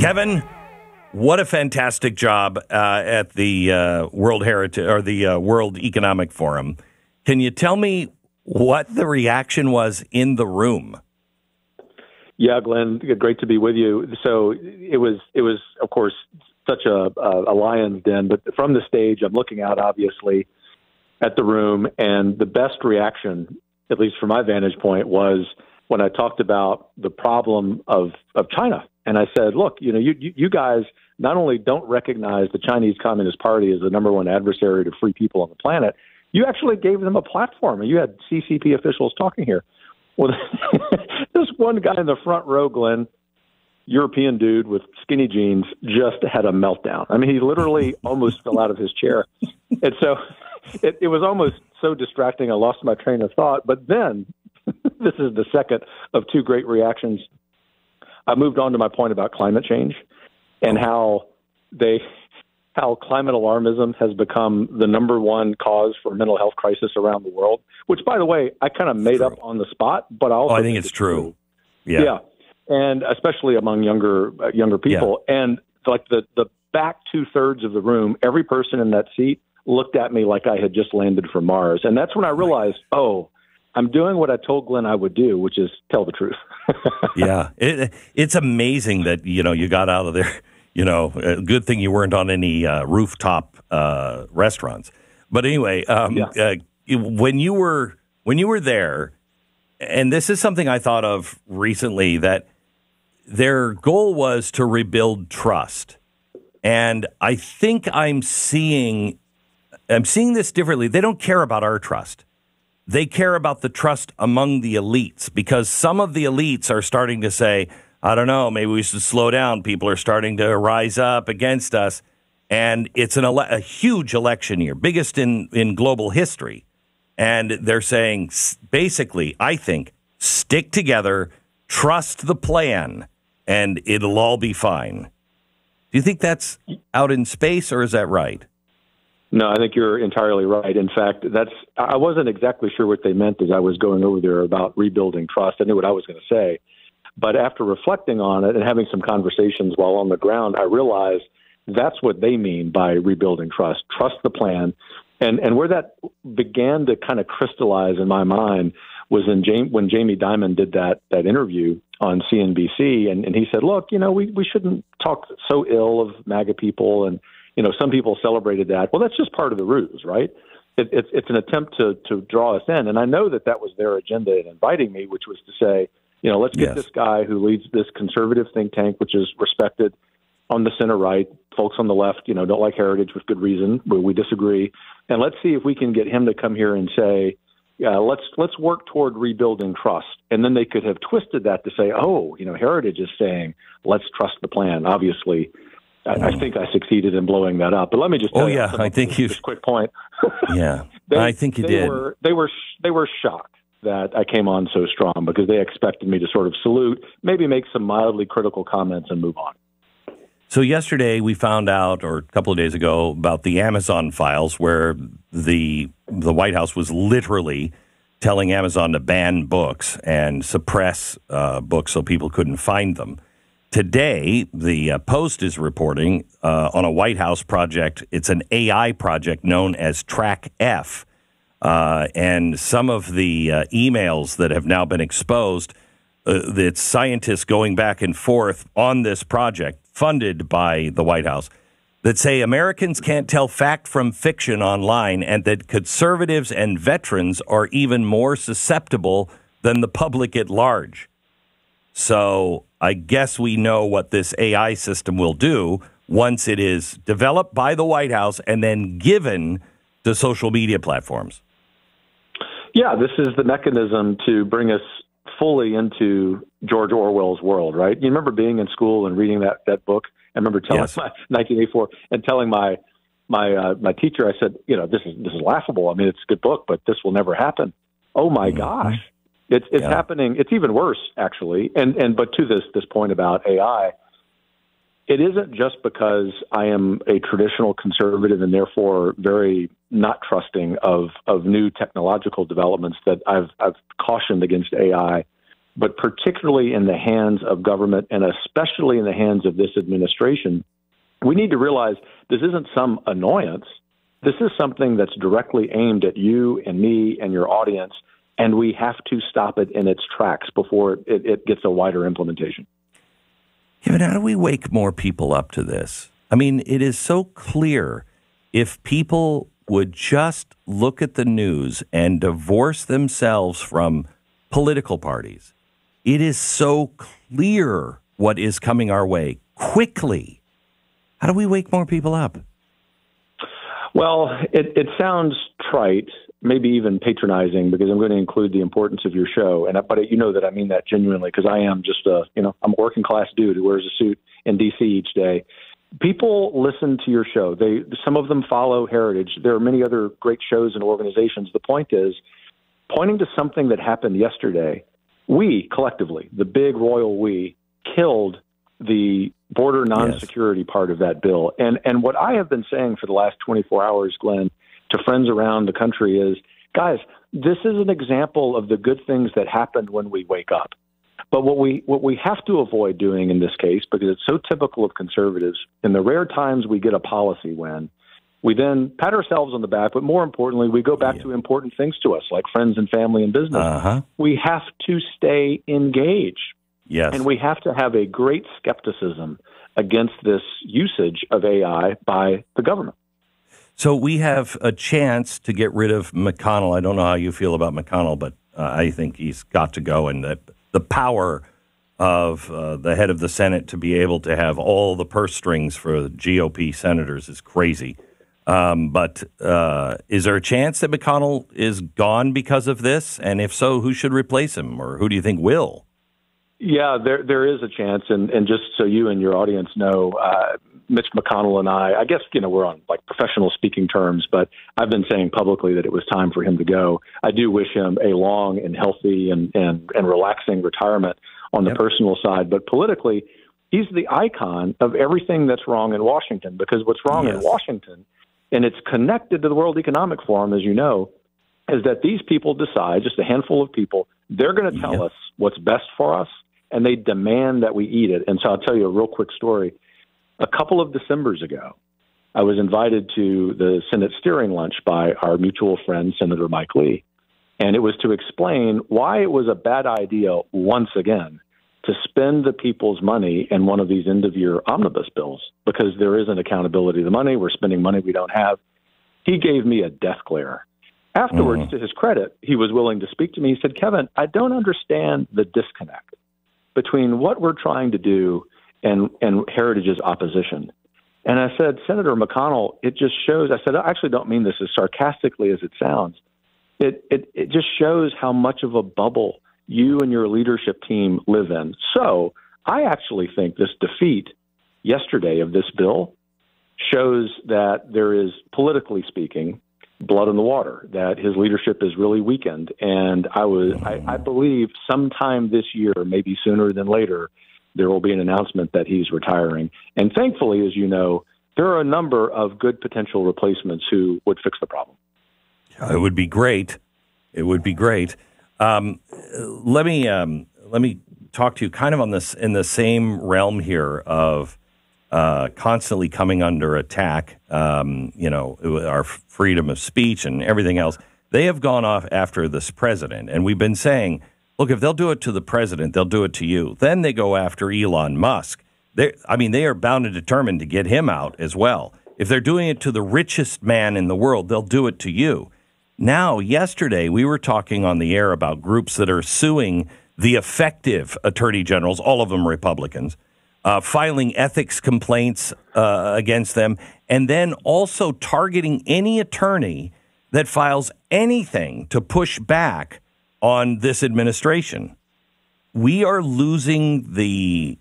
Kevin, what a fantastic job at the World Heritage or the World Economic Forum. Can you tell me what the reaction was in the room? Yeah, Glenn, great to be with you. So it was of course such a lion's den, but from the stage, I'm looking out obviously at the room, and the best reaction, at least from my vantage point, was when I talked about the problem of China. And I said, look, you guys not only don't recognize the Chinese Communist Party as the number one adversary to free people on the planet, you actually gave them a platform. And you had CCP officials talking here. Well, this one guy in the front row, Glenn, European dude with skinny jeans, just had a meltdown. I mean, he literally almost fell out of his chair. And so it was almost so distracting, I lost my train of thought. But then, this is the second of two great reactions. I moved on to my point about climate change and how climate alarmism has become the number one cause for mental health crisis around the world, which, by the way, I kind of made up on the spot, but I think it's true. Yeah. And especially among younger people. Yeah. And like the back 2/3 of the room, every person in that seat looked at me like I had just landed from Mars. And that's when I realized, I'm doing what I told Glenn I would do, which is tell the truth. Yeah. It's amazing that, you got out of there. Good thing you weren't on any rooftop restaurants. But anyway, when you were there, and this is something I thought of recently, that their goal was to rebuild trust. And I think I'm seeing this differently. They don't care about our trust. They care about the trust among the elites, because some of the elites are starting to say, I don't know, maybe we should slow down. People are starting to rise up against us. And it's a huge election year, biggest in global history. And they're saying, basically, I think, stick together, trust the plan, and it'll all be fine. Do you think that's out in space, or is that right? No, I think you're entirely right. In fact, I wasn't exactly sure what they meant as I was going over there about rebuilding trust. I knew what I was going to say. But after reflecting on it and having some conversations while on the ground, I realized that's what they mean by rebuilding trust. Trust the plan. And where that began to kind of crystallize in my mind was when Jamie Dimon did that interview on CNBC. And he said, look, we shouldn't talk so ill of MAGA people. And, some people celebrated that. Well, that's just part of the ruse, right? It's an attempt to draw us in. And I know that was their agenda in inviting me, which was to say, let's get this guy who leads this conservative think tank, which is respected on the center right. Folks on the left, don't like heritage with good reason, but we disagree. And let's see if we can get him to come here and say, let's work toward rebuilding trust. And then they could have twisted that to say, heritage is saying, let's trust the plan. Obviously, I think I succeeded in blowing that up. But let me just tell you, I think you. Just quick point. Yeah, I think you did. They were shocked that I came on so strong, because they expected me to sort of salute, maybe make some mildly critical comments and move on. So yesterday we found out, or a couple of days ago, about the Amazon files, where the White House was literally telling Amazon to ban books and suppress books so people couldn't find them. Today, the Post is reporting on a White House project. It's an AI project known as Track F. And some of the emails that have now been exposed, it's scientists going back and forth on this project, funded by the White House, that say Americans can't tell fact from fiction online, and that conservatives and veterans are even more susceptible than the public at large. So I guess we know what this AI system will do once it is developed by the White House and then given to social media platforms. Yeah, this is the mechanism to bring us fully into George Orwell's world, right? You remember being in school and reading that book? I remember telling my 1984 and telling my teacher, I said, this is laughable. I mean, it's a good book, but this will never happen. Oh my gosh. It's happening. It's even worse, actually. But to this point about AI, it isn't just because I am a traditional conservative and therefore very not trusting of new technological developments that I've cautioned against AI but particularly in the hands of government and especially in the hands of this administration, we need to realize this isn't some annoyance. This is something that's directly aimed at you and me and your audience, and we have to stop it in its tracks before it gets a wider implementation. Kevin, how do we wake more people up to this? I mean, it is so clear if people would just look at the news and divorce themselves from political parties. It is so clear what is coming our way quickly. How do we wake more people up? Well, it sounds trite, maybe even patronizing, because I'm going to include the importance of your show. But you know that I mean that genuinely, because I am just I'm a working class dude who wears a suit in D.C. each day. People listen to your show. Some of them follow Heritage. There are many other great shows and organizations. The point is, pointing to something that happened yesterday, we collectively, the big royal we, killed the border non-security part of that bill. And what I have been saying for the last 24 hours, Glenn, to friends around the country is, guys, this is an example of the good things that happen when we wake up. But what we have to avoid doing in this case, because it's so typical of conservatives, in the rare times we get a policy win, we then pat ourselves on the back, but more importantly, we go back to important things to us, like friends and family and business. Uh-huh. We have to stay engaged. Yes. And we have to have a great skepticism against this usage of AI by the government. So we have a chance to get rid of McConnell. I don't know how you feel about McConnell, but I think he's got to go. And that the power of the head of the Senate to be able to have all the purse strings for the GOP senators is crazy. But is there a chance that McConnell is gone because of this? And if so, who should replace him, or who do you think will? Yeah, there is a chance, and just so you and your audience know, Mitch McConnell and I guess, we're on like professional speaking terms, but I've been saying publicly that it was time for him to go. I do wish him a long and healthy and relaxing retirement on the personal side, but politically, he's the icon of everything that's wrong in Washington, because what's wrong in Washington, and it's connected to the World Economic Forum, as you know, is that these people decide, just a handful of people, they're going to tell us what's best for us, and they demand that we eat it. And so I'll tell you a real quick story. A couple of Decembers ago, I was invited to the Senate steering lunch by our mutual friend, Senator Mike Lee. And it was to explain why it was a bad idea, once again, to spend the people's money in one of these end-of-year omnibus bills, because there isn't accountability to the money. We're spending money we don't have. He gave me a death glare. Afterwards, to his credit, he was willing to speak to me. He said, Kevin, I don't understand the disconnect between what we're trying to do and Heritage's opposition. And I said, Senator McConnell, it just shows, I said, I actually don't mean this as sarcastically as it sounds. It just shows how much of a bubble you and your leadership team live in. So I actually think this defeat yesterday of this bill shows that there is, politically speaking, blood in the water, that his leadership is really weakened. And I believe sometime this year, maybe sooner than later, there will be an announcement that he's retiring. And thankfully, as you know, there are a number of good potential replacements who would fix the problem. It would be great. It would be great. Let me talk to you kind of on this in the same realm here of constantly coming under attack. Our freedom of speech and everything else. They have gone off after this president, and we've been saying, look, if they'll do it to the president, they'll do it to you. Then they go after Elon Musk. They are bound and determined to get him out as well. If they're doing it to the richest man in the world, they'll do it to you. Now, yesterday, we were talking on the air about groups that are suing the effective attorney generals, all of them Republicans, filing ethics complaints against them, and then also targeting any attorney that files anything to push back on this administration. We are losing the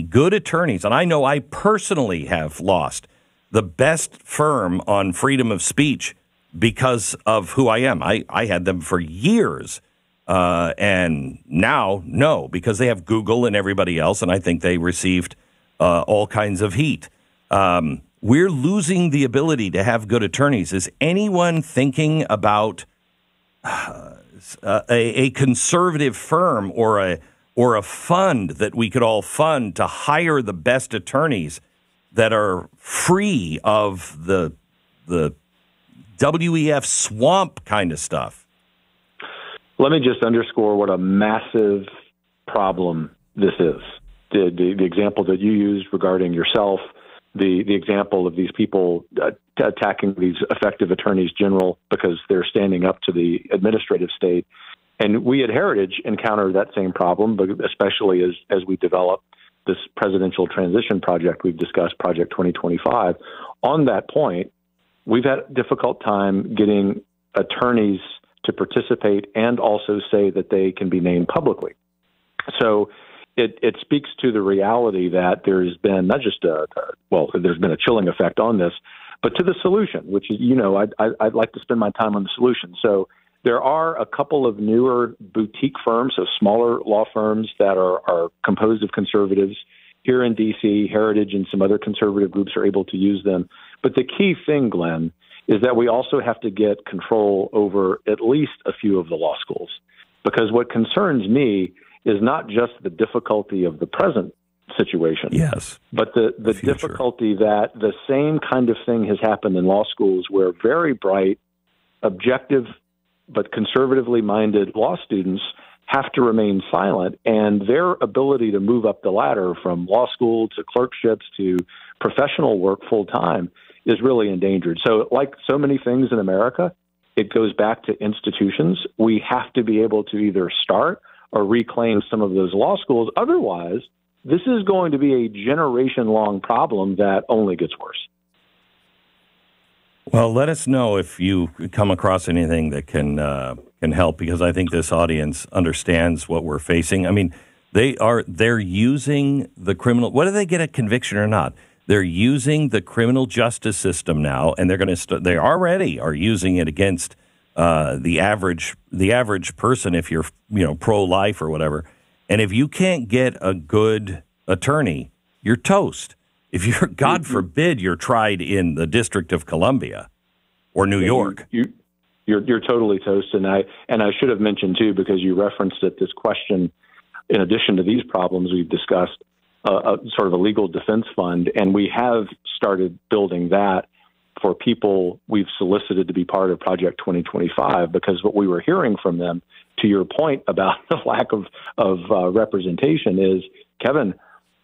good attorneys, and I know I personally have lost the best firm on freedom of speech because of who I am. I had them for years, and now, no, because they have Google and everybody else, and I think they received all kinds of heat. We're losing the ability to have good attorneys. Is anyone thinking about a conservative firm or a fund that we could all fund to hire the best attorneys that are free of the WEF swamp kind of stuff. Let me just underscore what a massive problem this is. The example that you used regarding yourself, the example of these people attacking these effective attorneys general because they're standing up to the administrative state. And we at Heritage encounter that same problem, but especially as we develop this presidential transition project we've discussed, Project 2025. On that point, we've had a difficult time getting attorneys to participate and also say that they can be named publicly. So it speaks to the reality that there's been not just there's been a chilling effect on this, but to the solution, which is, I'd like to spend my time on the solution. So there are a couple of newer boutique firms, so smaller law firms that are composed of conservatives here in D.C. Heritage and some other conservative groups are able to use them. But the key thing, Glenn, is that we also have to get control over at least a few of the law schools, because what concerns me is not just the difficulty of the present situation, yes, but the difficulty that the same kind of thing has happened in law schools where very bright, objective, but conservatively minded law students have to remain silent, and their ability to move up the ladder from law school to clerkships to professional work full time is really endangered. So like so many things in America, it goes back to institutions. We have to be able to either start or reclaim some of those law schools. Otherwise, this is going to be a generation-long problem that only gets worse. Well, let us know if you come across anything that can help, because I think this audience understands what we're facing. I mean, they're using the criminal. Whether they get a conviction or not, they're using the criminal justice system now, and they already are using it against the average person. If you're pro-life or whatever, and if you can't get a good attorney, you're toast. If you're, God forbid, you're tried in the District of Columbia or New York. You're totally toast. And I should have mentioned, too, because you referenced it, this question, in addition to these problems we've discussed, sort of a legal defense fund. And we have started building that for people we've solicited to be part of Project 2025, because what we were hearing from them, to your point about the lack of representation, is, Kevin,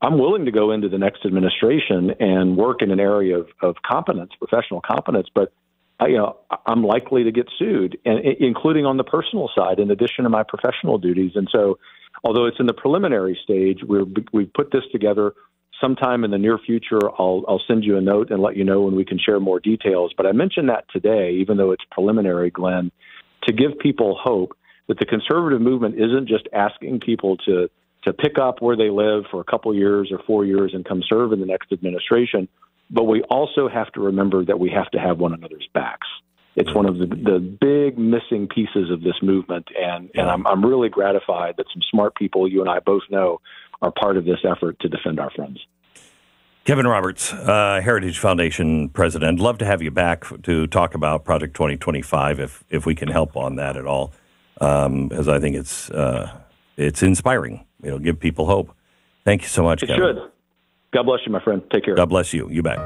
I'm willing to go into the next administration and work in an area of competence, professional competence, but I'm likely to get sued, and including on the personal side, in addition to my professional duties. And so, although it's in the preliminary stage, we've put this together. Sometime in the near future, I'll send you a note and let you know when we can share more details. But I mentioned that today, even though it's preliminary, Glenn, to give people hope that the conservative movement isn't just asking people to pick up where they live for a couple years or 4 years and come serve in the next administration. But we also have to remember that we have to have one another's backs. It's one of the big missing pieces of this movement. And I'm really gratified that some smart people you and I both know are part of this effort to defend our friends. Kevin Roberts, Heritage Foundation president. Love to have you back to talk about Project 2025 if we can help on that at all, as I think it's inspiring. It'll give people hope. Thank you so much, Kevin. It should. God bless you, my friend. Take care. God bless you. You bet.